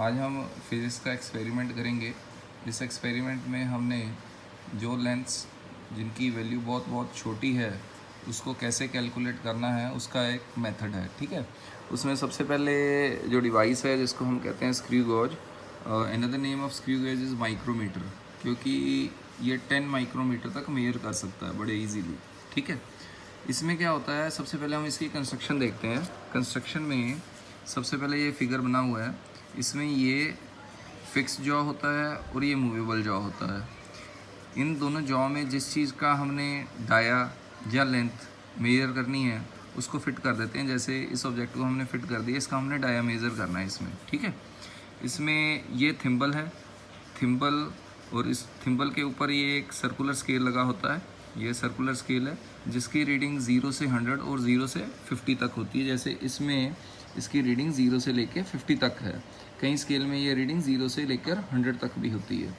आज हम फिज़िक्स का एक्सपेरिमेंट करेंगे। इस एक्सपेरिमेंट में हमने जो लेंथ्स जिनकी वैल्यू बहुत बहुत छोटी है उसको कैसे कैलकुलेट करना है उसका एक मेथड है। ठीक है, उसमें सबसे पहले जो डिवाइस है जिसको हम कहते हैं screw gauge, another name of screw gauge is micrometer, क्योंकि ये 10 माइक्रोमीटर तक मेजर कर सकता है बड़े इजीली। ठीक है, इसमें क्या होता है, सबसे पहले हम इसकी कंस्ट्रक्शन देखते हैं। कंस्ट्रक्शन में सबसे पहले ये फिगर बना हुआ है, इसमें ये फिक्स जॉ होता है और ये मूवेबल जॉ होता है। इन दोनों जॉ में जिस चीज़ का हमने डाया या लेंथ मेजर करनी है उसको फिट कर देते हैं। जैसे इस ऑब्जेक्ट को हमने फिट कर दिया, इसका हमने डाया मेजर करना है इसमें। ठीक है, इसमें ये थिम्बल है, थिम्बल, और इस थिम्बल के ऊपर ये एक सर्कुलर स्केल लगा होता है। ये सर्कुलर स्केल है जिसकी रीडिंग 0 से 100 और 0 से 50 तक होती है। जैसे इसमें इसकी रीडिंग 0 से लेकर 50 तक है। कई स्केल में ये रीडिंग 0 से लेकर 100 तक भी होती है।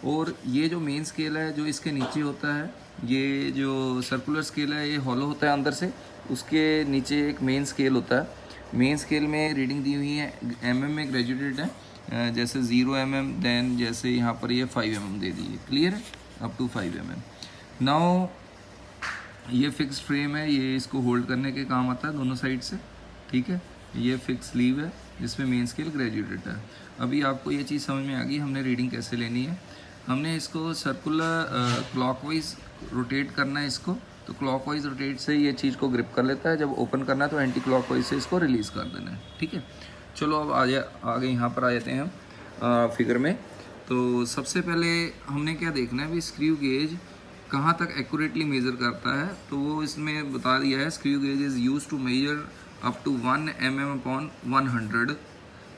और ये जो मेन स्केल है जो इसके नीचे होता है, ये जो सर्कुलर स्केल है ये हॉलो होता है अंदर से, उसके नीचे एक मेन स्केल होता है। मेन स्केल में रीडिंग दी हुई है, mm में ग्रेजुएटेड है, जैसे 0 mm, देन जैसे यहाँ पर ये 5 mm दे दी है। क्लियर है, अप टू 5 mm। नाउ ये फिक्स फ्रेम है, ये इसको होल्ड करने के काम आता है दोनों साइड से। ठीक है, ये फिक्स लीव है जिसमें मेन स्केल ग्रेजुएटेड है। अभी आपको ये चीज़ समझ में आ गई हमने रीडिंग कैसे लेनी है। हमने इसको सर्कुलर क्लॉकवाइज रोटेट करना है इसको, तो क्लॉकवाइज रोटेट से ये चीज़ को ग्रिप कर लेता है। जब ओपन करना है तो एंटी क्लॉकवाइज से इसको रिलीज़ कर देना है। ठीक है, चलो अब आगे यहाँ पर आ जाते हैं हम फिगर में। तो सबसे पहले हमने क्या देखना है, भी स्क्रू गेज कहाँ तक एक्यूरेटली मेज़र करता है। तो वो इसमें बता दिया है, screw gauge is use to measure up to 1 mm upon 100,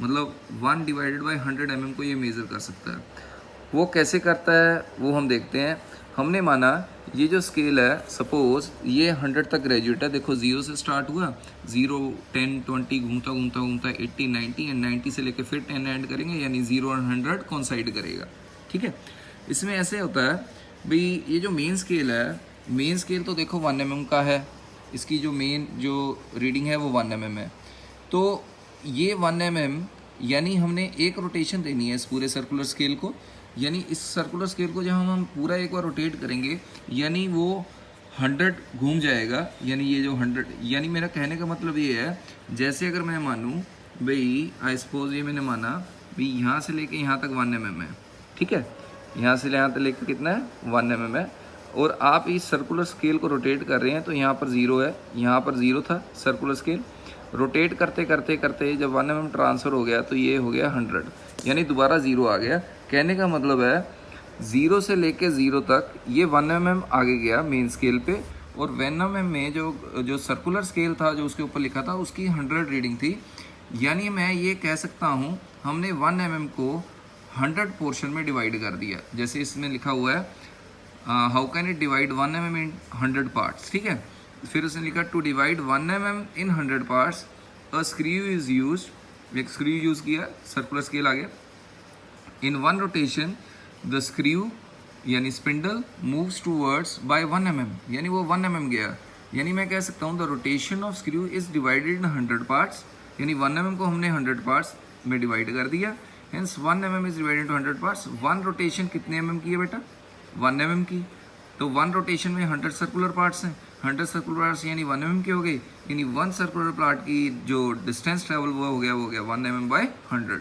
मतलब 1 डिवाइडेड बाई 100 mm को ये मेज़र कर सकता है। वो कैसे करता है वो हम देखते हैं। हमने माना ये जो स्केल है, सपोज ये 100 तक ग्रेजुएट है। देखो 0 से स्टार्ट हुआ, 0, 10, 20 घूमता घूमता घूमता 80, 90 एंड 90 से लेके फिर 10 एंड करेंगे, यानी 0 और 100 कॉन्साइड करेगा। ठीक है, इसमें ऐसे होता है भाई, ये जो मेन स्केल है, मेन स्केल तो देखो 1 mm का है, इसकी जो मेन जो रीडिंग है वो 1 mm है। तो ये 1 mm यानी हमने एक रोटेशन देनी है इस पूरे सर्कुलर स्केल को, यानी इस सर्कुलर स्केल को जब हम पूरा एक बार रोटेट करेंगे यानी वो 100 घूम जाएगा। यानी ये जो 100, यानी मेरा कहने का मतलब ये है, जैसे अगर मैं मानूँ भाई, आई सपोज ये मैंने माना भाई यहाँ से लेके यहाँ तक 1 mm है। ठीक है, यहाँ से यहाँ तक लेके कितना है, 1 mm है। और आप इस सर्कुलर स्केल को रोटेट कर रहे हैं तो यहाँ पर 0 है, यहाँ पर 0 था सर्कुलर स्केल। रोटेट करते करते करते जब 1 mm ट्रांसफ़र हो गया तो ये हो गया 100, यानी दोबारा 0 आ गया। कहने का मतलब है 0 से लेके 0 तक ये 1 mm आगे गया मेन स्केल पे, और 1 mm में जो सर्कुलर स्केल था जो उसके ऊपर लिखा था उसकी 100 रीडिंग थी। यानी मैं ये कह सकता हूँ हमने 1 mm को 100 पोर्शन में डिवाइड कर दिया। जैसे इसमें लिखा हुआ है how can it divide 1 mm in 100 parts. ठीक है, फिर उसने लिखा to divide 1 mm in 100 parts a screw is use, एक स्क्रू यूज़ किया, सर्कुलर स्केल आ गया। In one rotation the screw यानी spindle moves towards by 1 mm, यानी वो 1 mm गया। यानी मैं कह सकता हूँ the rotation of screw is divided in 100 parts, यानी 1 mm को हमने 100 पार्ट्स में डिवाइड कर दिया। Hence 1 mm is divided to 100 parts. One rotation कितने mm की है बेटा, 1 mm की। तो वन रोटेशन में 100 सर्कुलर पार्ट्स हैं, 100 सर्कुलर पार्ट्स यानी 1 mm के हो गए, यानी वन सर्कुलर पार्ट की जो डिस्टेंस ट्रेवल वो हो गया 1 mm बाय 100।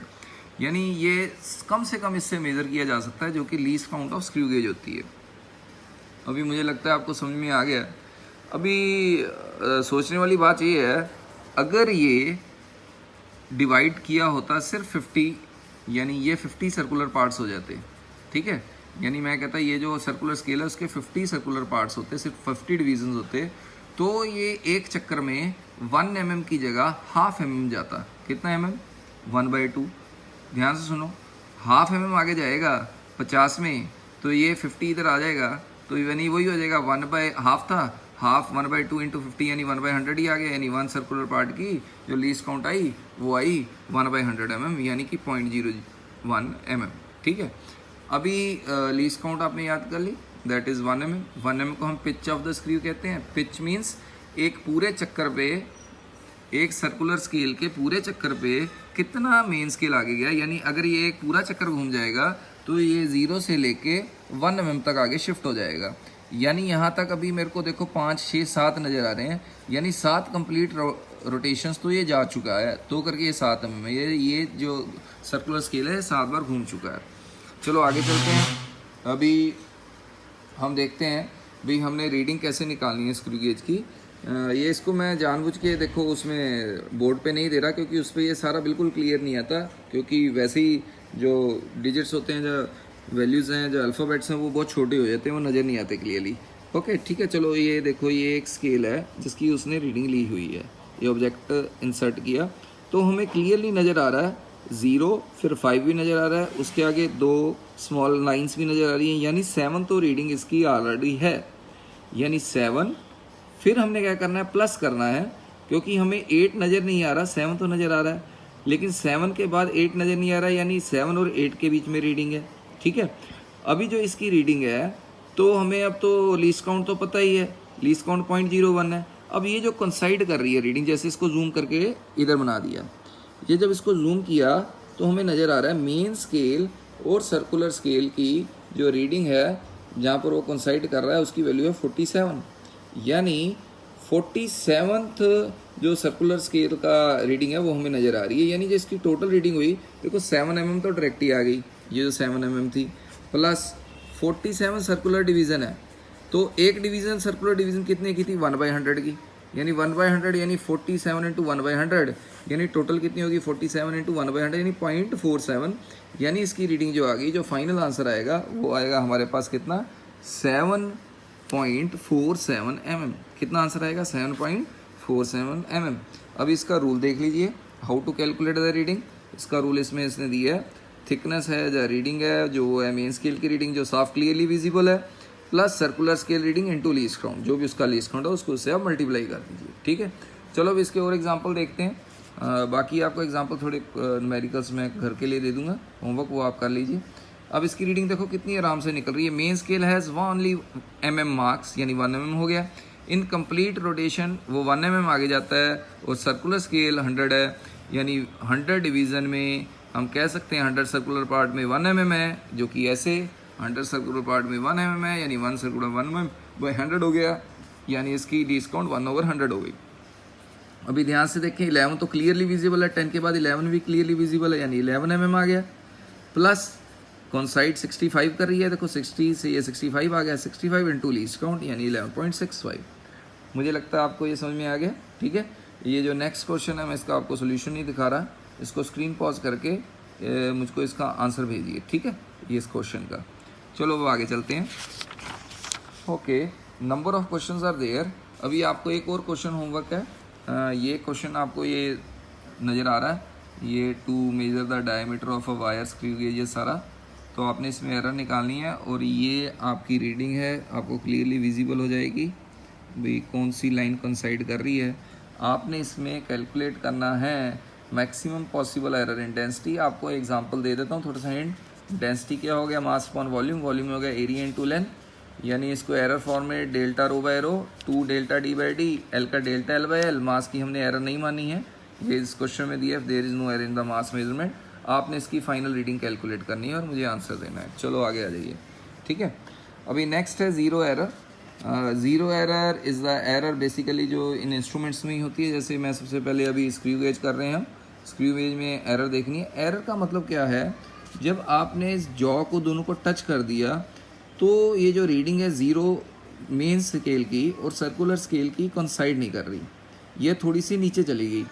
यानी ये कम से कम इससे मेज़र किया जा सकता है, जो कि least count of screw gauge होती है। अभी मुझे लगता है आपको समझ में आ गया। अभी सोचने वाली बात ये है, अगर ये डिवाइड किया होता सिर्फ 50, यानी ये 50 सर्कुलर पार्ट्स हो जाते। ठीक है, यानी मैं कहता ये जो सर्कुलर स्केल है उसके 50 सर्कुलर पार्ट्स होते, सिर्फ 50 डिवीजन होते, तो ये एक चक्कर में 1 mm की जगह ½ mm जाता। कितना mm, 1/2। ध्यान से सुनो, ½ mm आगे जाएगा 50 में, तो ये 50 इधर आ जाएगा, तो यानी वही हो जाएगा 1/2 था, ½ 1/2 इंटू 50 यानी 1/100 ही आ गया। यानी वन सर्कुलर पार्ट की जो लीस्ट काउंट आई वो आई 1/100 mm, यानी कि 0.01 mm। ठीक है, अभी लीस्ट काउंट आपने याद कर ली, दैट इज़ 1 mm। 1 mm को हम पिच ऑफ द स्क्रू कहते हैं। पिच मीन्स एक पूरे चक्कर पे एक सर्कुलर स्केल के पूरे चक्कर पे कितना मेन स्केल आगे गया, यानी अगर ये एक पूरा चक्कर घूम जाएगा तो ये 0 से लेके 1 mm तक आगे शिफ्ट हो जाएगा। यानी यहाँ तक अभी मेरे को देखो 5, 6, 7 नज़र आ रहे हैं, यानी 7 कंप्लीट रोटेशंस तो ये जा चुका है, तो करके ये 7 mm है। ये जो सर्कुलर स्केल है 7 बार घूम चुका है। चलो आगे चलते हैं। अभी हम देखते हैं भाई हमने रीडिंग कैसे निकालनी है स्क्रू गेज की। ये इसको मैं जानबूझ के देखो उसमें बोर्ड पे नहीं दे रहा, क्योंकि उस पर ये सारा बिल्कुल क्लियर नहीं आता, क्योंकि वैसे ही जो डिजिट्स होते हैं, जो वैल्यूज़ हैं, जो अल्फ़ाबेट्स हैं, वो बहुत छोटे हो जाते हैं, वो नज़र नहीं आते क्लियरली। ओके ठीक है, चलो ये देखो ये एक स्केल है जिसकी उसने रीडिंग ली हुई है। ये ऑब्जेक्ट इंसर्ट किया तो हमें क्लियरली नज़र आ रहा है 0, फिर 5 भी नज़र आ रहा है, उसके आगे 2 स्मॉल लाइन्स भी नज़र आ रही हैं, यानी 7 तो रीडिंग इसकी ऑलरेडी है, यानी 7। फिर हमने क्या करना है, प्लस करना है, क्योंकि हमें 8 नज़र नहीं आ रहा, 7 तो नज़र आ रहा है, लेकिन 7 के बाद 8 नज़र नहीं आ रहा, यानी 7 और 8 के बीच में रीडिंग है। ठीक है, अभी जो इसकी रीडिंग है तो हमें अब तो लीस्ट काउंट तो पता ही है, लीस्ट काउंट 0.01 है। अब ये जो कंसाइड कर रही है रीडिंग, जैसे इसको जूम करके इधर बना दिया, ये जब इसको जूम किया तो हमें नज़र आ रहा है मेन स्केल और सर्कुलर स्केल की जो रीडिंग है जहाँ पर वो कंसाइड कर रहा है उसकी वैल्यू है 47, यानी 47th जो सर्कुलर स्केल का रीडिंग है वो हमें नज़र आ रही है। यानी जो इसकी टोटल रीडिंग हुई, देखो 7 mm तो डायरेक्ट ही आ गई, ये जो 7 mm थी, प्लस 47 सर्कुलर डिवीज़न है, तो एक डिवीज़न सर्कुलर डिवीज़न कितने की थी, 1/100 की, यानी 1/100 यानी 47 इंटू 1/100, यानी टोटल कितनी होगी 47 इंटू 1/100 यानी 0.47, यानी इसकी रीडिंग जो आ गई, जो फाइनल आंसर आएगा वो आएगा हमारे पास कितना, 7.47 mm। कितना आंसर आएगा, 7.47 mm। अब इसका रूल देख लीजिए, how to calculate the reading. इसका रूल इसमें इसने दिया है, थिकनेस है जो रीडिंग है, जो है मेन स्केल की रीडिंग जो साफ क्लियरली विजिबल है, plus circular scale reading into least count, जो भी उसका लीस्ट काउंट है उसको उससे आप मल्टीप्लाई कर दीजिए। ठीक है, चलो अब इसके और एग्जांपल देखते हैं। बाकी आपको एग्जांपल थोड़े न्यूमेरिकल्स मैं घर के लिए दे दूंगा, होमवर्क वो आप कर लीजिए। अब इसकी रीडिंग देखो कितनी आराम से निकल रही है। Main scale has only mm marks, यानी 1 mm हो गया। इन कंप्लीट रोटेशन वो 1 mm आगे जाता है, और सर्कुलर स्केल 100 है, यानी 100 डिवीज़न में हम कह सकते हैं 100 सर्कुलर पार्ट में 1 mm है, जो कि ऐसे 100 सर्कुलर पार्ट में 1 mm है, यानी 1 सर्कुलर 1 mm/100 हो गया, यानी इसकी डिस्काउंट 1/100 हो गई। अभी ध्यान से देखें, 11 तो क्लियरली विजिबल है, 10 के बाद 11 भी क्लियरली विजिबल है, यानी 11 mm आ गया, प्लस कॉन्साइड 65 कर रही है, देखो 60 से ये 65 आ गया, 65 इंटू लीस्ट काउंट यानी 11.65। मुझे लगता है आपको ये समझ में आ गया। ठीक है, ये जो नेक्स्ट क्वेश्चन है मैं इसका आपको सोल्यूशन नहीं दिखा रहा, इसको स्क्रीन पॉज करके मुझको इसका आंसर भेजिए। ठीक है, ये इस क्वेश्चन का। चलो अब आगे चलते हैं। Okay, number of questions are there. अभी आपको एक और क्वेश्चन होमवर्क है। ये क्वेश्चन आपको ये नज़र आ रहा है, ये to measure the diameter of a wire screw gauge, ये सारा, तो आपने इसमें एरर निकालनी है, और ये आपकी रीडिंग है, आपको क्लियरली विजिबल हो जाएगी भाई कौन सी लाइन कंसाइड कर रही है। आपने इसमें कैलकुलेट करना है maximum possible error in density. आपको एग्जांपल दे देता हूँ थोड़ा सा हिंट। डेंसिटी क्या हो गया, मास अपॉन वॉल्यूम, वॉल्यूम हो गया एरिया इनटू लेंथ, यानी इसको एरर फॉर्म में delta rho by rho 2 delta D by D, L का delta L by L. Mass की हमने एरर नहीं मानी है, ये इस क्वेश्चन में दिया है, there is no error in the mass measurement. आपने इसकी फाइनल रीडिंग कैलकुलेट करनी है और मुझे आंसर देना है। चलो आगे आ जाइए। ठीक है, अभी नेक्स्ट है zero error. Zero error is the error basically जो इन इंस्ट्रूमेंट्स में ही होती है। जैसे मैं सबसे पहले अभी स्क्रू गेज कर रहे हैं हम, स्क्रू गेज में एरर देखनी है। एरर का मतलब क्या है, जब आपने इस जॉ को दोनों को टच कर दिया तो ये जो रीडिंग है ज़ीरो मेन स्केल की और सर्कुलर स्केल की कंसाइड नहीं कर रही, ये थोड़ी सी नीचे चली गई,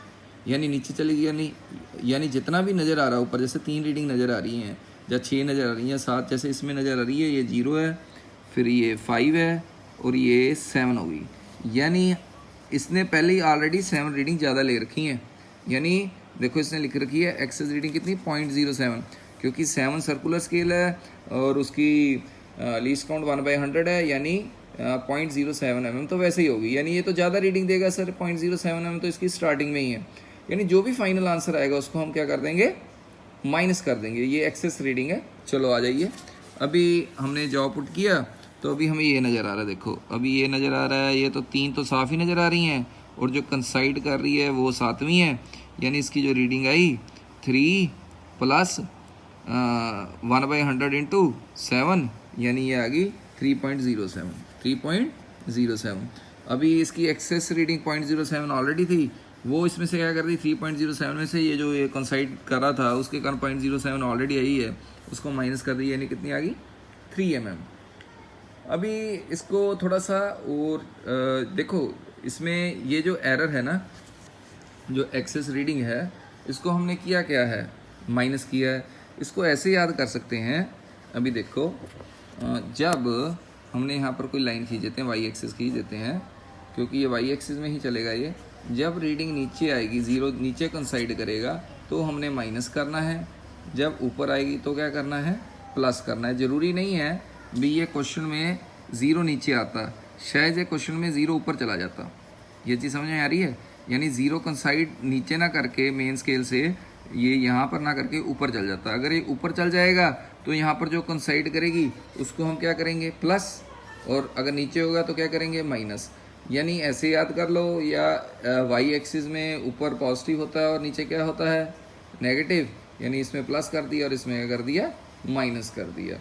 यानी नीचे चली गई, यानी जितना भी नज़र आ रहा है ऊपर, जैसे 3 रीडिंग नज़र आ रही हैं या 6 नज़र आ रही हैं, 7 जैसे इसमें नज़र आ रही है, ये 0 है, फिर ये 5 है और ये 7 हो गई, यानी इसने पहले ही ऑलरेडी 7 रीडिंग ज़्यादा ले रखी हैं। यानी देखो इसने लिख रखी है एक्सेस रीडिंग कितनी 0.07, क्योंकि 7 सर्कुलर स्केल है और उसकी लीस्ट काउंट 1/100 है, यानी 0.07 mm तो वैसे ही होगी, यानी ये तो ज़्यादा रीडिंग देगा सर, 0.07 mm तो इसकी स्टार्टिंग में ही है। यानी जो भी फाइनल आंसर आएगा उसको हम क्या कर देंगे, माइनस कर देंगे, ये एक्सेस रीडिंग है। चलो आ जाइए, अभी हमने जॉब पुट किया तो अभी हमें ये नज़र आ रहा है, देखो अभी ये नज़र आ रहा है, ये तो 3 तो साफ़ ही नज़र आ रही हैं, और जो कंसाइड कर रही है वो 7वीं है, यानी इसकी जो रीडिंग आई 3 प्लस 1/100 इंटू 7, यानी ये आ गई 3.07। अभी इसकी एक्सेस रीडिंग 0.07 ऑलरेडी थी, वो इसमें से क्या कर दी 3.07 में से ये जो ये कंसाइड कर रहा था उसके कारण 0.07 ऑलरेडी आई है, उसको माइनस कर दी, यानी कितनी आ गई 3 mm। अभी इसको थोड़ा सा और देखो, इसमें ये जो एरर है ना, जो एक्सेस रीडिंग है, इसको हमने किया क्या है, माइनस किया है। इसको ऐसे याद कर सकते हैं, अभी देखो जब हमने यहाँ पर कोई लाइन खींच देते हैं, वाई एक्सिस खींच देते हैं, क्योंकि ये वाई एक्सिस में ही चलेगा ये। जब रीडिंग नीचे आएगी, ज़ीरो नीचे कंसाइड करेगा तो हमने माइनस करना है, जब ऊपर आएगी तो क्या करना है, प्लस करना है। ज़रूरी नहीं है भी ये क्वेश्चन में ज़ीरो नीचे आता, शायद ये क्वेश्चन में ज़ीरो ऊपर चला जाता। ये चीज़ समझ में आ रही है, यानी ज़ीरो कंसाइड नीचे ना करके मेन स्केल से ये यहाँ पर ना करके ऊपर चल जाता। अगर ये ऊपर चल जाएगा तो यहाँ पर जो कंसाइड करेगी उसको हम क्या करेंगे, प्लस, और अगर नीचे होगा तो क्या करेंगे, माइनस। यानी ऐसे याद कर लो, या वाई एक्सिस में ऊपर पॉजिटिव होता है और नीचे क्या होता है, नेगेटिव, यानी इसमें प्लस कर दिया और इसमें क्या कर दिया, माइनस कर दिया।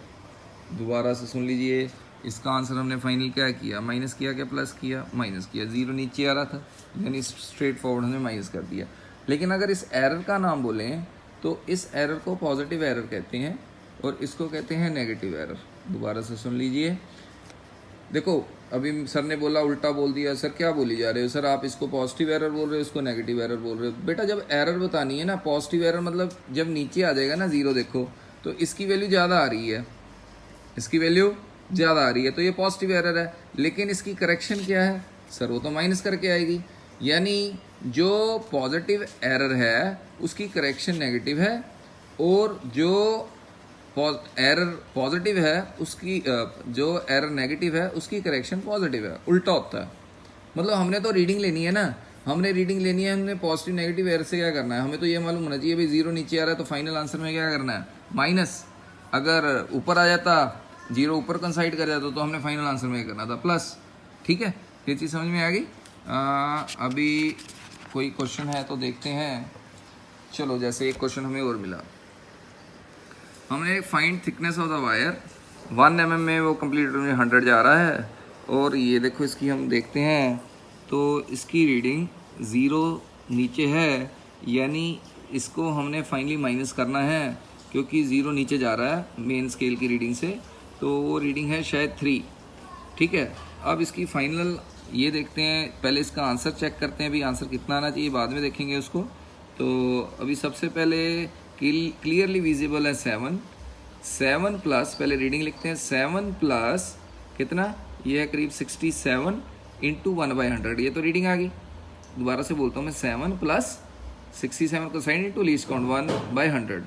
दोबारा से सुन लीजिए, इसका आंसर हमने फाइनल क्या किया, माइनस किया, क्या प्लस किया, माइनस किया। ज़ीरो नीचे आ रहा था, यानी स्ट्रेट फॉरवर्ड हमने माइनस कर दिया। लेकिन अगर इस एरर का नाम बोलें तो इस एरर को पॉजिटिव एरर कहते हैं और इसको कहते हैं नेगेटिव एरर। दोबारा से सुन लीजिए, देखो अभी सर ने बोला उल्टा बोल दिया, सर क्या बोली जा रहे हो, सर आप इसको पॉजिटिव एरर बोल रहे हो, इसको नेगेटिव एरर बोल रहे हो। बेटा जब एरर बतानी है ना, पॉजिटिव एरर मतलब जब नीचे आ जाएगा ना ज़ीरो, देखो तो इसकी वैल्यू ज़्यादा आ रही है, इसकी वैल्यू ज़्यादा आ रही है, तो ये पॉजिटिव एरर है। लेकिन इसकी करेक्शन क्या है सर, वो तो माइनस करके आएगी, यानी जो पॉजिटिव एरर है उसकी करेक्शन नेगेटिव है, और जो एरर पॉजिटिव है उसकी जो एरर नेगेटिव है उसकी करेक्शन पॉजिटिव है, उल्टा होता है। मतलब हमने तो रीडिंग लेनी है ना, हमने रीडिंग लेनी है, हमने पॉजिटिव नेगेटिव एरर से क्या करना है, हमें तो ये मालूम होना चाहिए भाई ज़ीरो नीचे आ रहा है तो फाइनल आंसर में क्या करना है, माइनस। अगर ऊपर आ जाता, जीरो ऊपर कंसाइड कर जाता तो हमने फाइनल आंसर में करना था प्लस। ठीक है, ये चीज़ समझ में आ गई। अभी कोई क्वेश्चन है तो देखते हैं। चलो, जैसे एक क्वेश्चन हमें और मिला, हमने find thickness of the wire 1 mm में, वो कंप्लीट में 100 जा रहा है, और ये देखो इसकी हम देखते हैं तो इसकी रीडिंग ज़ीरो नीचे है, यानी इसको हमने फाइनली माइनस करना है क्योंकि ज़ीरो नीचे जा रहा है मेन स्केल की रीडिंग से, तो वो रीडिंग है शायद 3। ठीक है, अब इसकी फाइनल ये देखते हैं, पहले इसका आंसर चेक करते हैं, भी आंसर कितना आना चाहिए, बाद में देखेंगे उसको। तो अभी सबसे पहले क्लियरली विजिबल है 7 प्लस, पहले रीडिंग लिखते हैं, 7 प्लस कितना, ये है करीब 67 इंटू 1/100, ये तो रीडिंग आ गई। दोबारा से बोलता हूँ मैं, 7 प्लस 67 को साइन इंटू लीस्ट काउंट 1/100,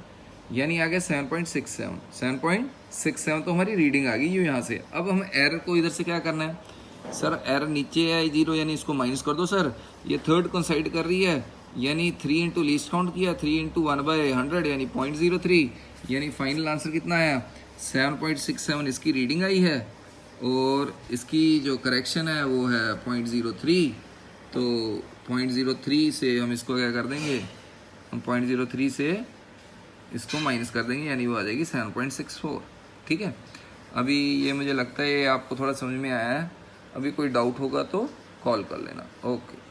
यानी आ गया 7.67 तो हमारी रीडिंग आ गई ये यहाँ से। अब हम एरर को इधर से क्या करना है, सर एरर नीचे है ज़ीरो, यानी इसको माइनस कर दो सर। ये थर्ड कंसाइड कर रही है, यानी 3 इंटू लीस्ट काउंट किया, 3 इंटू 1/100 यानी 0.03, यानी फाइनल आंसर कितना आया, 7.67 इसकी रीडिंग आई है, और इसकी जो करेक्शन है वो है 0.03। तो 0.03 से हम इसको क्या कर देंगे, हम 0.03 से इसको माइनस कर देंगे, यानी वो आ जाएगी 7.64। ठीक है, अभी ये मुझे लगता है आपको थोड़ा समझ में आया है। अभी कोई डाउट होगा तो कॉल कर लेना। ओके।